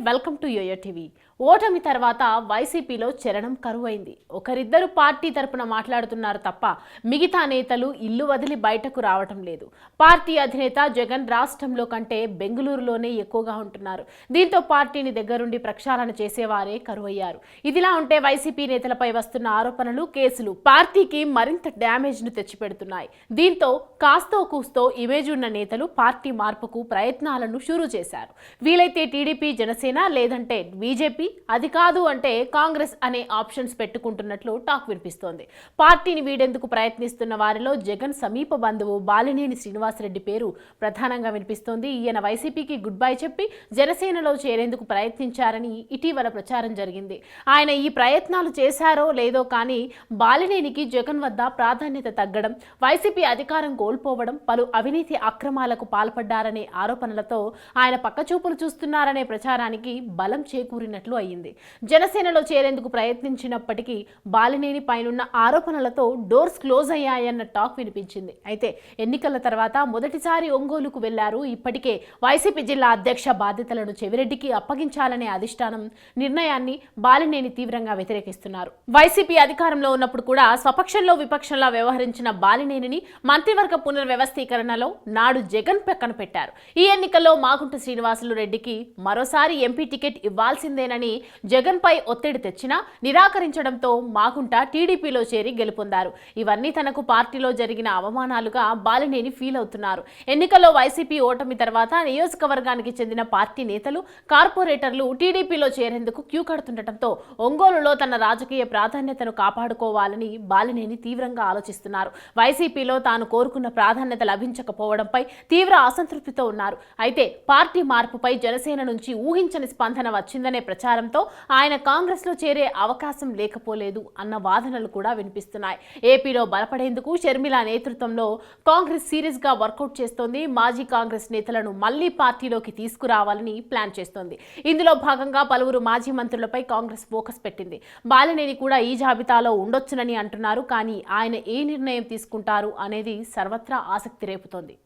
Welcome to yo-yo TV. ఓటమి తర్వాత వైసీపీలో చరణం కరువైంది. ఒకరిద్దరు పార్టీ తరపున మాట్లాడుతున్నారు తప్ప మిగతా నేతలు ఇల్లు వదిలి బయటకు రావటం లేదు. పార్టీ అధినేత జగన్ రాష్ట్రంలో కంటే బెంగళూరులోనే ఎక్కువగా ఉంటున్నారు. దీంతో పార్టీని దగ్గరుండి ప్రక్షాళన చేసేవారే కరువయ్యారు. ఇదిలా ఉంటే వైసీపీ నేతలపై వస్తున్న ఆరోపణలు, కేసులు పార్టీకి మరింత డ్యామేజ్ ను తెచ్చిపెడుతున్నాయి. దీంతో కాస్తో కూస్తో ఇమేజ్ ఉన్న నేతలు పార్టీ మార్పుకు ప్రయత్నాలను షురూ చేశారు. వీలైతే టీడీపీ, జనసేన లేదంటే బీజేపీ, అది కాదు అంటే కాంగ్రెస్ అనే ఆప్షన్స్ పెట్టుకుంటున్నట్లు టాక్ వినిపిస్తోంది. పార్టీని వీడేందుకు ప్రయత్నిస్తున్న వారిలో జగన్ సమీప బంధువు బాలినేని శ్రీనివాసరెడ్డి పేరు ప్రధానంగా వినిపిస్తోంది. ఈయన వైసీపీకి గుడ్ బై చెప్పి జనసేనలో చేరేందుకు ప్రయత్నించారని ఇటీవల ప్రచారం జరిగింది. ఆయన ఈ ప్రయత్నాలు చేశారో లేదో కానీ బాలినేనికి జగన్ వద్ద ప్రాధాన్యత తగ్గడం, వైసీపీ అధికారం కోల్పోవడం, పలు అవినీతి అక్రమాలకు పాల్పడ్డారనే ఆరోపణలతో ఆయన పక్కచూపులు చూస్తున్నారనే ప్రచారానికి బలం చేకూరినట్లు అయింది. జనసేనలో చేరేందుకు ప్రయత్నించినప్పటికీ బాలినేని పైనున్న ఆరోపణలతో డోర్స్ క్లోజ్ అయ్యాయన్న టాక్ వినిపించింది. అయితే ఎన్నికల తర్వాత మొదటిసారి ఒంగోలుకు వెళ్లారు. ఇప్పటికే వైసీపీ జిల్లా అధ్యక్ష బాధ్యతలను చెవిరెడ్డికి అప్పగించాలనే అధిష్టానం నిర్ణయాన్ని బాలినేని తీవ్రంగా వ్యతిరేకిస్తున్నారు. వైసీపీ అధికారంలో ఉన్నప్పుడు కూడా స్వపక్షంలో విపక్షంలా వ్యవహరించిన బాలినేనిని మంత్రివర్గ పునర్వ్యవస్థీకరణలో నాడు జగన్ పక్కన పెట్టారు. ఈ ఎన్నికల్లో మాగుంట శ్రీనివాసులు రెడ్డికి మరోసారి ఎంపీ టికెట్ ఇవ్వాల్సిందేనని జగన్ పై ఒత్తిడి తెచ్చినా నిరాకరించడంతో మాగుంట టీడీపీలో చేరి గెలుపొందారు. ఇవన్నీ తనకు పార్టీలో జరిగిన అవమానాలుగా బాలినేని ఫీల్ అవుతున్నారు. ఎన్నికల్లో వైసీపీ ఓటమి తర్వాత నియోజకవర్గానికి చెందిన పార్టీ నేతలు, కార్పొరేటర్లు టీడీపీలో చేరేందుకు క్యూ కడుతుండటంతో ఒంగోలులో తన రాజకీయ ప్రాధాన్యతను కాపాడుకోవాలని బాలినేని తీవ్రంగా ఆలోచిస్తున్నారు. వైసీపీలో తాను కోరుకున్న ప్రాధాన్యత లభించకపోవడంపై తీవ్ర అసంతృప్తితో ఉన్నారు. అయితే పార్టీ మార్పుపై జనసేన నుంచి ఊహించని స్పందన వచ్చిందనే ప్రచారంతో ఆయన కాంగ్రెస్ లో చేరే అవకాశం లేకపోలేదు అన్న వాదనలు కూడా వినిపిస్తున్నాయి. ఏపీలో బలపడేందుకు షర్మిల నేతృత్వంలో కాంగ్రెస్ సీరియస్ గా వర్కౌట్ చేస్తోంది. మాజీ కాంగ్రెస్ నేతలను మళ్లీ పార్టీలోకి తీసుకురావాలని ప్లాన్ చేస్తోంది. ఇందులో భాగంగా పలువురు మాజీ మంత్రులపై కాంగ్రెస్ ఫోకస్ పెట్టింది. బాలినేని కూడా ఈ జాబితాలో ఉండొచ్చునని అంటున్నారు. కానీ ఆయన ఏ నిర్ణయం తీసుకుంటారు అనేది సర్వత్రా ఆసక్తి రేపుతోంది.